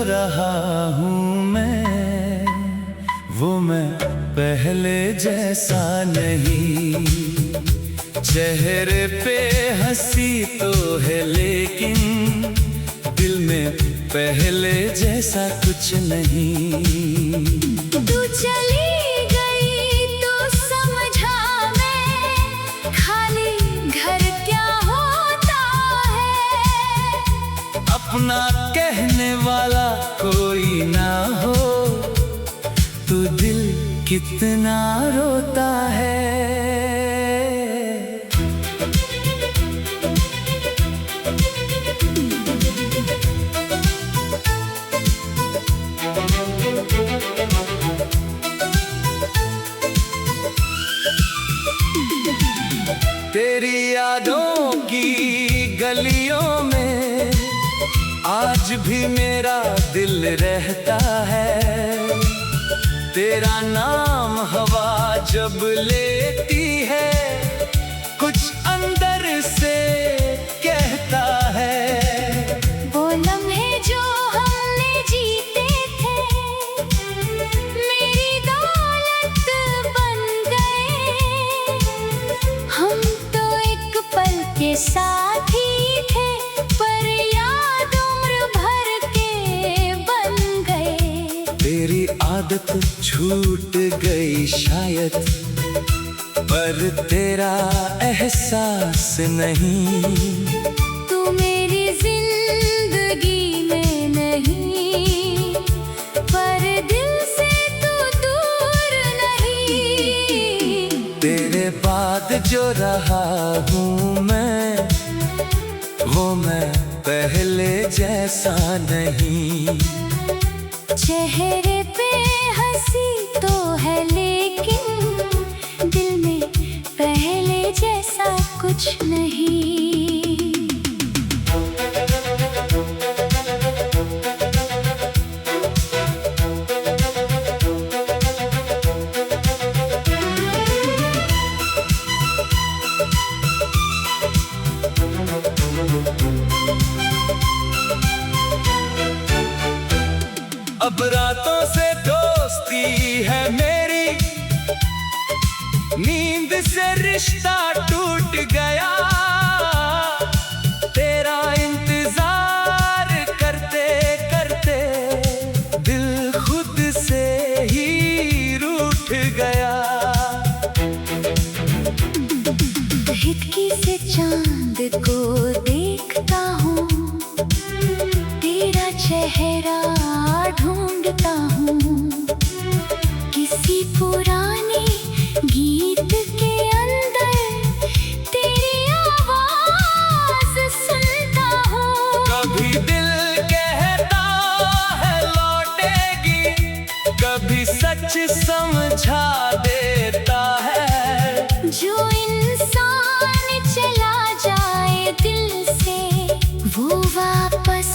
रहा हूँ मैं, वो मैं पहले जैसा नहीं। चेहरे पे हंसी तो है लेकिन दिल में पहले जैसा कुछ नहीं। तू चली गई तो समझा मैं, खाली घर क्या होता है। अपना कहने वाला कोई ना हो तो दिल कितना रोता है। तेरी यादों की गलियों में आज भी मेरा दिल रहता है। तेरा नाम हवा जब लेती है कुछ अंदर से कहता है। वो लम्हे जो हमने जीते थे मेरी दौलत बन गए। हम तो एक पल के साथ ही थे पर याद उम्र भर के बन गए। तेरी आदत छूट गई शायद पर तेरा एहसास नहीं। तू मेरी जिंदगी में नहीं पर दिल से तू दूर नहीं। तेरे बाद जो रहा हूँ मैं, वो मैं पहले जैसा नहीं। चेहरे पे हंसी तो है लेकिन दिल में पहले जैसा कुछ नहीं। अब रातों से दोस्ती है मेरी, नींद से रिश्ता टूट गया। तेरा इंतजार करते करते दिल खुद से ही रूठ गया। खिड़की से चांद को देखता हूँ, तेरा चेहरा ढूंढता हूँ। किसी पुराने गीत के अंदर तेरी आवाज सुनता हूँ। कभी दिल कहता है लौटेगी, कभी सच समझा देता है। जो इंसान चला जाए दिल से वो वापस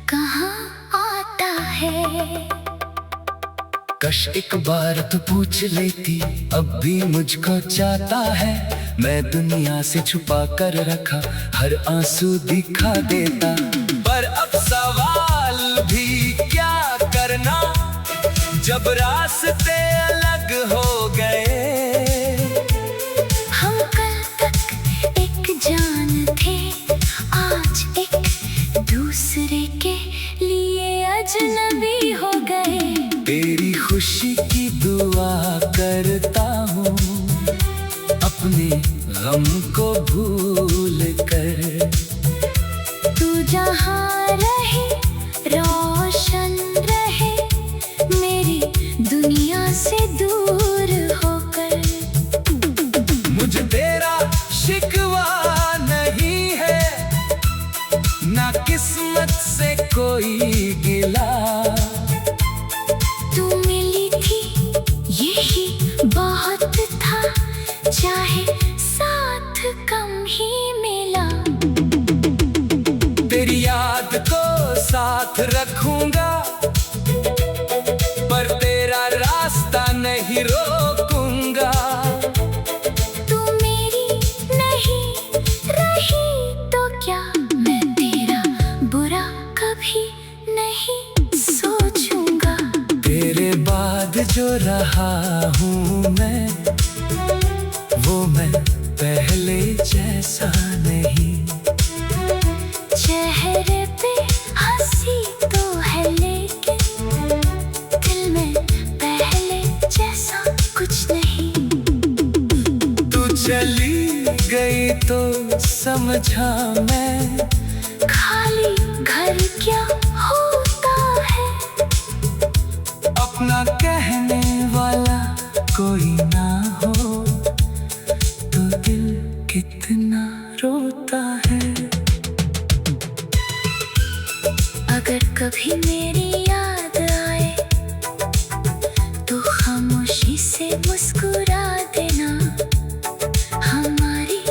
कहाँ आता है। कश एक बार तो पूछ लेती, अब भी मुझको चाहता है। मैं दुनिया से छुपा कर रखा हर आंसू दिखा देता। पर अब सवाल भी क्या करना जब रास्ते अलग हो गए। हम कल तक एक जान थे, आज एक दूसरे के लिए अजनबी हो गए। तेरी खुशी की दुआ करता हूँ अपने गम को भूल कर। तू जहाँ रहे रोशन रहे मेरी दुनिया से दूर होकर। मुझे तेरा शिकवा नहीं है, ना किस्मत से कोई गिला। तू मिली थी यही बहुत था, चाहे साथ कम ही जो रहा हूँ मैं, वो मैं पहले जैसा नहीं। चेहरे पे हंसी तो है लेकिन दिल में पहले जैसा कुछ नहीं। तू चली गई तो समझा मैं, खाली घर क्या होता है। अपना कहने वाला कोई ना हो तो दिल कितना रोता है। अगर कभी मेरी याद आए तो खामोशी से मुस्कुरा देना। हमारी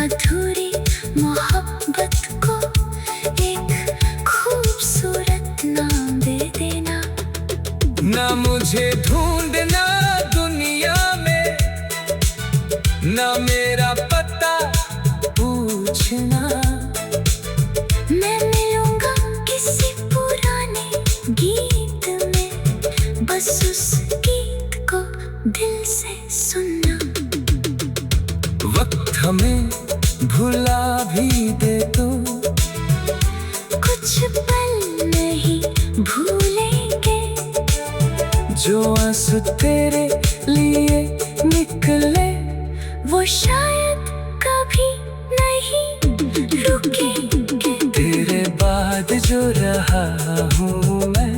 अधूरी मोहब्बत को एक खूबसूरत नाम दे देना। ना मुझे ढूंढना दुनिया में, ना मेरा पता पूछना। मैं मिलूंगा किसी पुराने गीत में, बस उस गीत को दिल से सुनना। वक्त हमें भुला भी दे तो कुछ पल नहीं भूलेंगे, जो आंसू तेरे लिए निकले वो शायद कभी नहीं रुकेंगे। तेरे बाद जो रहा हूँ मैं,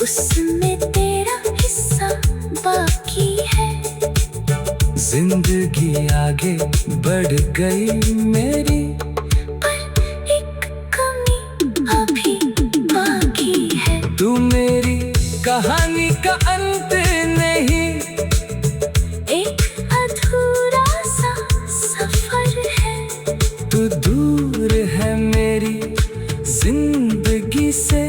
उसमें तेरा हिस्सा बाकी है। जिंदगी आगे बढ़ गई मेरी, पर एक कमी अभी बाकी है। तू मेरी कहानी का अंत नहीं, एक अधूरा सा सफर है। तू दूर है मेरी जिंदगी से,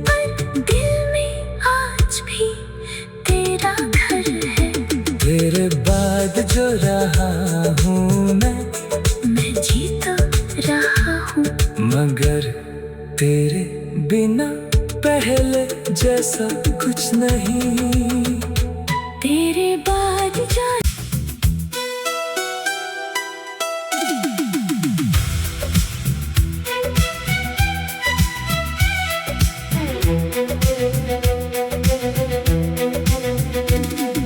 पर दिल में आज भी तेरा घर है। तेरे बाद जो रहा हूँ मैं जी तो रहा हूँ, मगर तेरे बिना पहले जैसा कुछ नहीं। तेरे बाद जो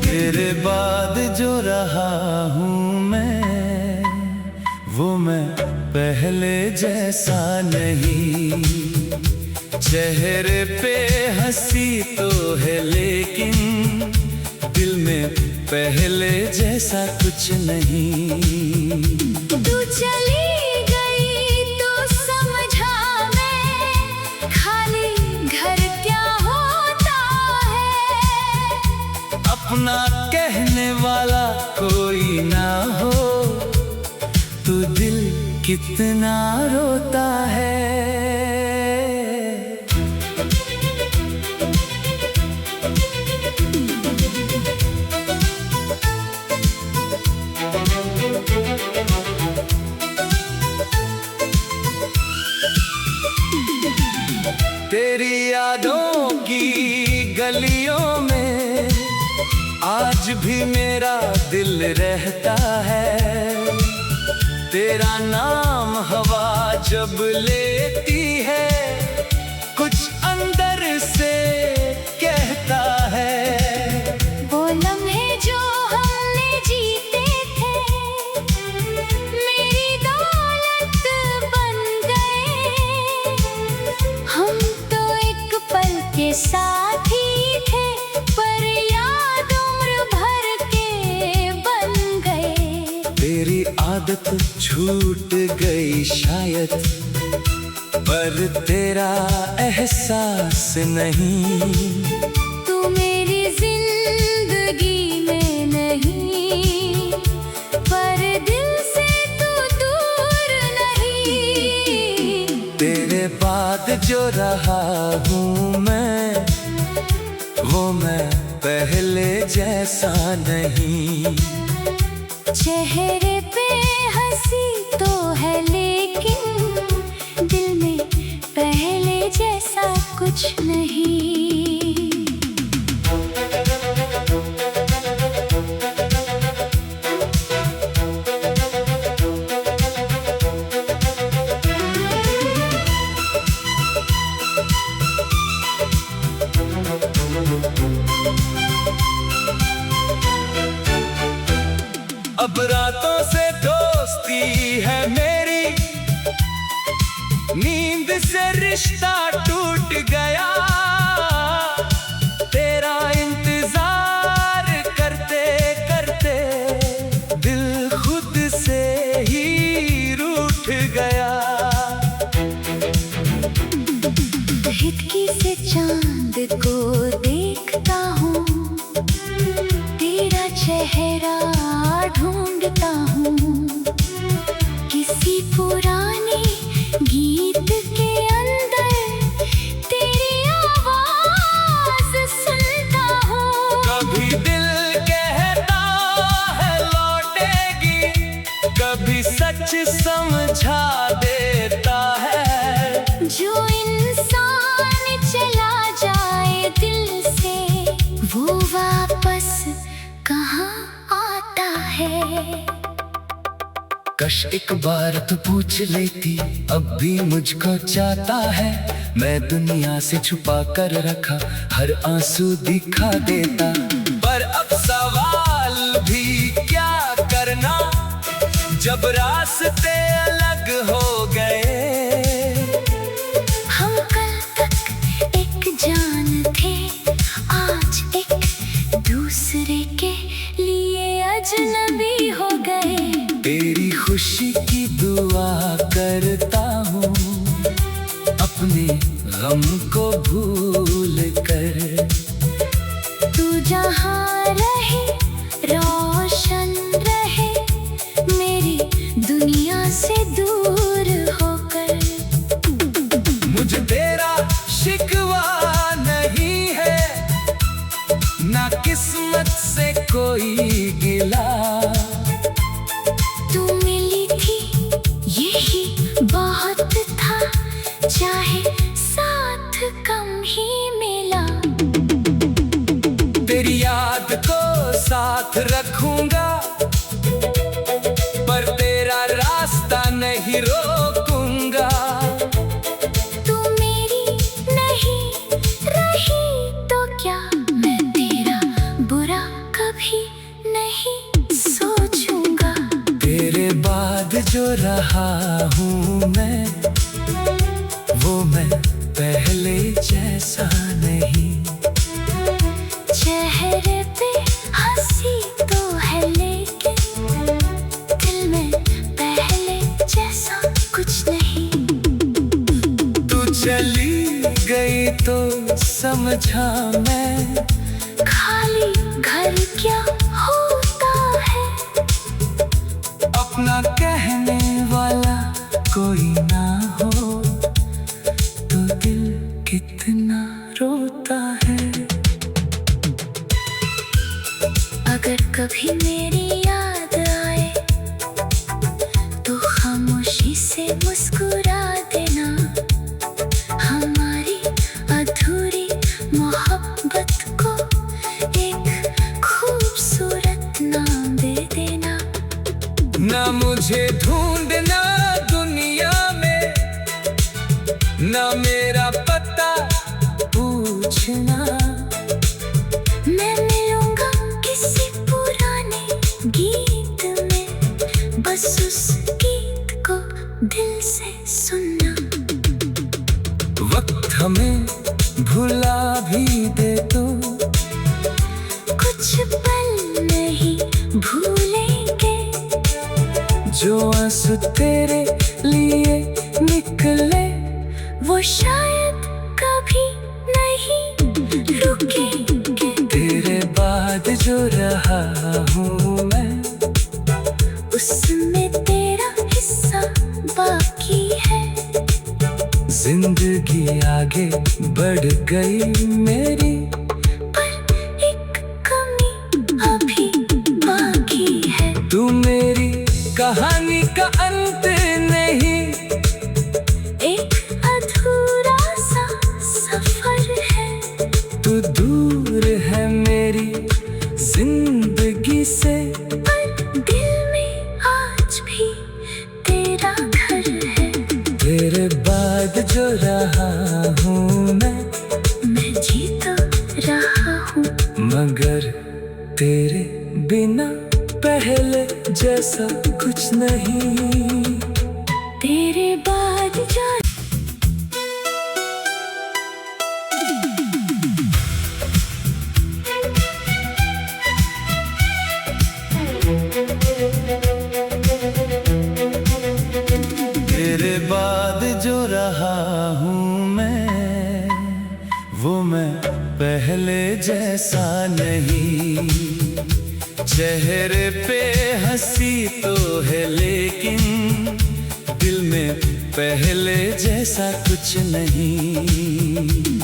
तेरे बाद जो रहा हूँ मैं, वो मैं पहले जैसा नहीं। चेहरे पे हंसी तो है लेकिन दिल में पहले जैसा कुछ नहीं। तू चली गई तो समझा मैं, खाली घर क्या होता है। अपना कहने वाला कोई ना हो तो दिल कितना रोता है। तेरी यादों की गलियों में आज भी मेरा दिल रहता है। तेरा नाम हवा जब लेती है, कुछ अंदर से कहता है। वो लम्हे जो हमने जीते थे मेरी दौलत बन गए। हम तो एक पल के साथ ही थे, पर याद उम्र भर के बन गए। तेरी आदत छूट गई शायद, पर तेरा एहसास नहीं। तू मेरी जिंदगी में नहीं, पर दिल से तू दूर नहीं। तेरे बाद जो रहा हूँ मैं, वो मैं पहले जैसा नहीं। चेहरे पे हंसी तो है लेकिन दिल में पहले जैसा कुछ नहीं। अब रातों से दोस्ती है मेरी, नींद से रिश्ता टूट गया। तेरा इंतजार करते करते दिल खुद से ही रूठ गया। खिड़की से चांद को देखता हूँ, तेरा चेहरा ढूंढता हूँ। किसी पुराने गीत के अंदर तेरी आवाज सुनता हूँ। कभी दिल कहता है लौटेगी, कभी सच समझा देता है। जो इंसान चला जाए दिल से, वो वापस कहाँ आता है। कश एक बार तो पूछ लेती, अब भी मुझको चाहता है। मैं दुनिया से छुपा कर रखा हर आंसू दिखा देता। पर अब सवाल भी क्या करना, जब रास्ते अलग हो गए। हम कल तक एक जान थे, आज एक दूसरे के लिए अजनबी हो गए। तेरी खुशी की दुआ करता हूँ, अपने गम को भूल कर। तू जहाँ रहे रोशन रहे, मेरी दुनिया से दूर होकर। मुझे तेरा शिकवा नहीं है, ना किस्मत से कोई गिला। तू मिली थी यही बहुत था, चाहे साथ कम ही मिला। तेरी याद को साथ रखूंगा, पर तेरा रास्ता नहीं रोकूंगा। तू मेरी नहीं रही तो क्या, मैं तेरा बुरा कभी नहीं सोचूंगा। तेरे बाद जो रहा हूँ मैं, वो मैं पहले जैसा नहीं। चेहरे पे हंसी तो है, लेकिन दिल में पहले जैसा कुछ नहीं। तू चली गई तो समझा मैं, खाली घर क्या होता है। अपना कहने वाला कोई ना हो तो दिल कितना रोता है। अगर कभी मेरी याद आए तो खामोशी से मुस्कुरा देना। हमारी अधूरी मोहब्बत को एक खूबसूरत नाम दे देना। ना मुझे ढूंढना दुनिया में, ना मेरा पता पूछना। मैं मिलूंगा किसी पुराने गीत में, बस उस गीत को दिल से सुनना। वक्त हमें भुला भी दे तो कुछ पल नहीं भूलेंगे, जो आंसू तेरे लिए निकले, वो शायद कभी नहीं रुकेंगे। तेरे बाद जो रहा हूँ मैं, उसमें तेरा हिस्सा बाकी है। जिंदगी आगे बढ़ गई मेरी, पर एक कमी अभी बाकी है। तू मेरी कहानी का अंत नहीं, एक अधूरा सा सफर है। तू दूर है मेरी जिंदगी से, पर दिल में आज भी तेरा घर है। तेरे बाद जो रहा हूँ मैं जी तो रहा हूँ, मगर तेरे बिना पहले जैसा कुछ नहीं। तेरे बाद जो तेरे बाद जो रहा हूँ मैं, वो मैं पहले जैसा नहीं। चेहरे पे हंसी तो है लेकिन दिल में पहले जैसा कुछ नहीं।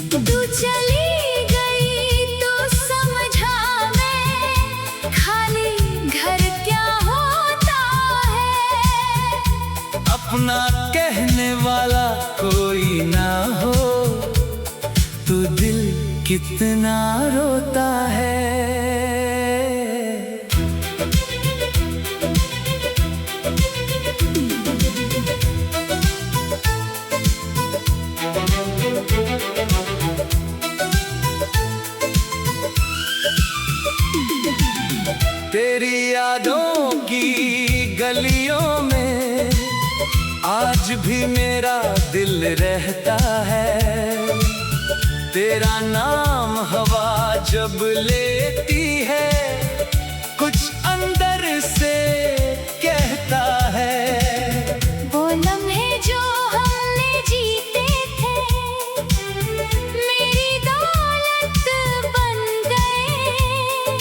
तू चली गई तो समझा मैं, खाली घर क्या होता है। अपना कहने वाला कोई ना हो तो दिल कितना रोता है। तेरी यादों की गलियों में आज भी मेरा दिल रहता है। तेरा नाम हवा जब लेती है, कुछ अंदर से कहता है। वो लम्हे जो हमने जीते थे, मेरी दौलत बन गए।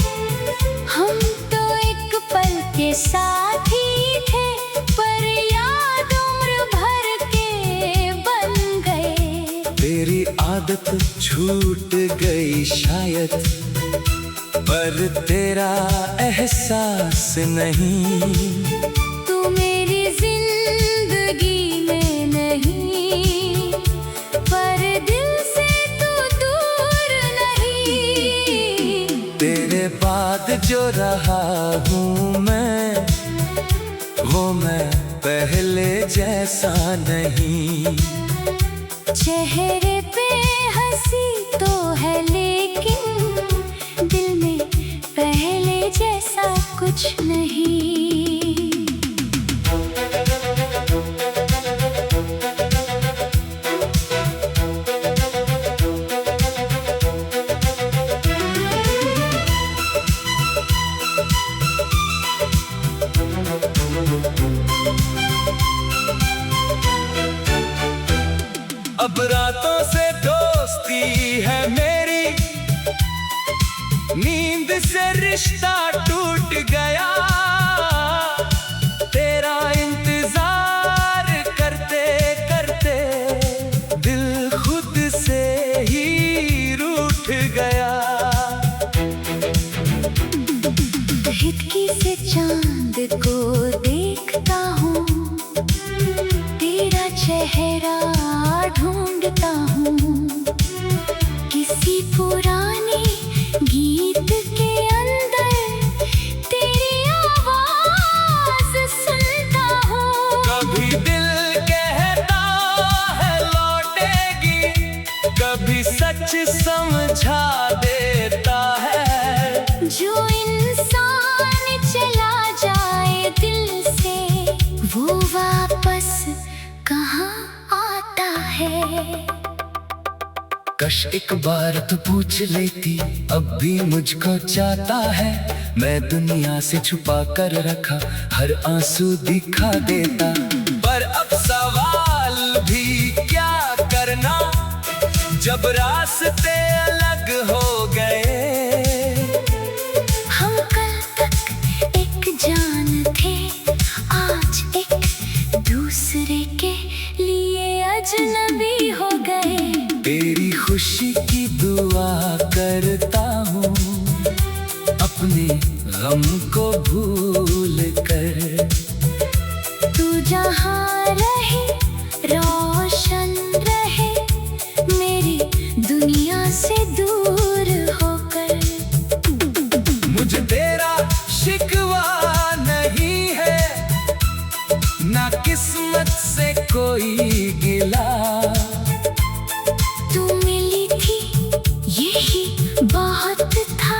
हम तो एक पल के साथ ही थे, पर याद उम्र भर के बन गए। तेरी आदत छूट गई शायद, पर तेरा एहसास नहीं। तू मेरी जिंदगी में नहीं, पर दिल से तू दूर नहीं। तेरे बाद जो रहा हूँ मैं, वो मैं पहले जैसा नहीं। चेहरे पे हंसी तो है लेकिन दिल में पहले जैसा कुछ नहीं। अब रातों से दोस्ती है मेरी, नींद से रिश्ता टूट गया। तेरा इंतजार करते करते दिल खुद से ही रूठ गया। खिड़की से चांद को देखता हूँ, तेरा चेहरा ढूंढता हूँ। किसी पुराने गीत के अंदर तेरी आवाज सुनता हूँ। कभी दिल कहता है लौटेगी, कभी सच समझा देता है। जो इंसान चला जाए दिल से, वो वापस कहाँ आता है। कश एक बार तो पूछ लेती, अब भी मुझको चाहता है। मैं दुनिया से छुपा कर रखा हर आंसू दिखा देता। पर अब सवाल भी क्या करना, जब रास्ते अलग हो गए। हम कल तक एक जान थे, आज एक दूसरे के लिए अजनबी हो गए। तेरी खुशी की दुआ करता हूँ, अपने गम को भूल कर। तू जहाँ रहे रोशन रहे, मेरी दुनिया से दूर होकर। मुझे तेरा शिकवा नहीं है, ना किस्मत से कोई गिला। तू मिली थी यही बहुत था,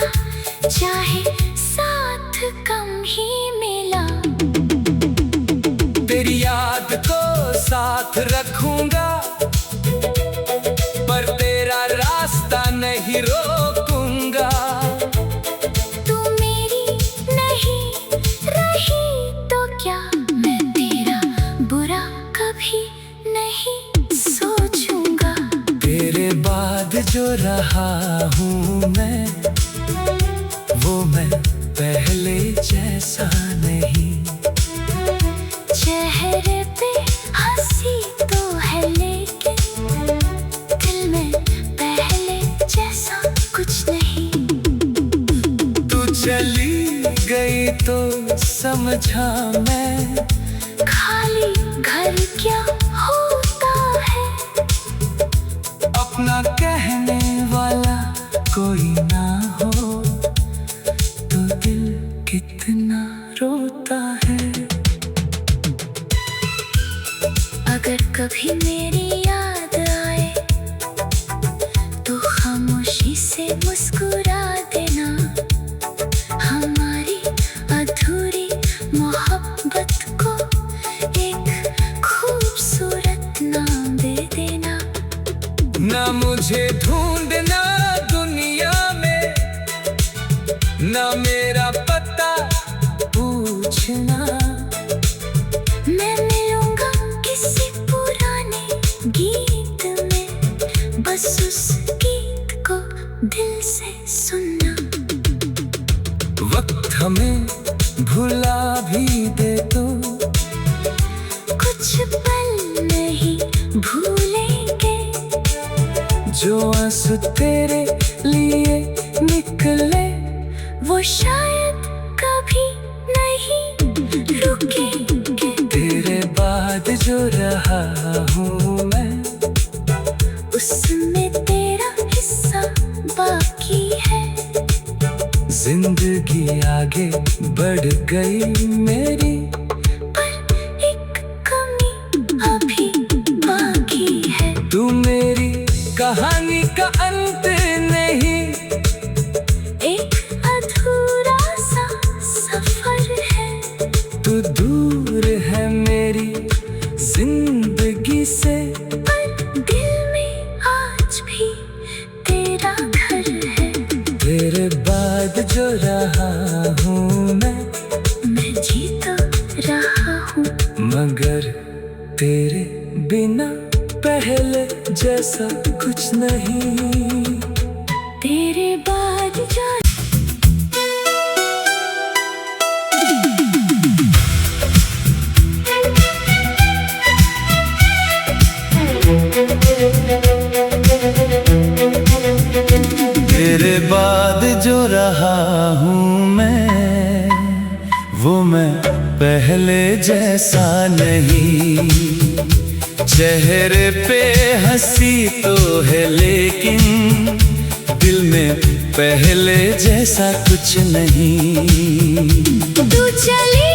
चाहे साथ कम ही साथ रखूंगा, पर तेरा रास्ता नहीं रोकूंगा। तू मेरी नहीं रही तो क्या मैं तेरा बुरा कभी नहीं सोचूंगा। तेरे बाद जो रहा हूँ मैं, वो मैं पहले जैसा नहीं। चेहरे पे हंसी तो है लेकिन दिल में पहले जैसा कुछ नहीं। तू चली गई तो समझा मैं, खाली घर क्या होता है। अपना कहने वाला कोई ना हो तो दिल कितना रोता है। अगर कभी मेरी याद आए तो खामोशी से मुस्कुरा देना। हमारी अधूरी मोहब्बत को एक खूबसूरत नाम दे देना। ना मुझे ढूंढना दुनिया में, ना मेरा पता पूछना। मैं मिलूंगा किसी पुराने गीत में, बस उस गीत को दिल से सुनना। वक्त हमें भुला भी दे तो कुछ पल नहीं भूलेंगे। जो आंसू तेरे लिए निकले, वो शायद कभी नहीं रुकेंगे। तेरे बाद जो रहा हूँ मैं, उसमें तेरा हिस्सा बाकी है। जिंदगी आगे बढ़ गई मेरी, पर एक कमी अभी बाकी है। तू मेरी कहानी का अंत नहीं, एक अधूरा सा सफर है। तू दूर है मेरी जिंदगी से, पर दिल में आज भी तेरा घर है। तेरे बाद जो रहा हूँ मैं जी तो रहा हूँ, मगर तेरे बिना पहले जैसा कुछ नहीं। तेरे बाद जो तेरे बाद जो रहा हूँ मैं, वो मैं पहले जैसा नहीं। चेहरे पे हंसी तो है लेकिन दिल में पहले जैसा कुछ नहीं। तू चली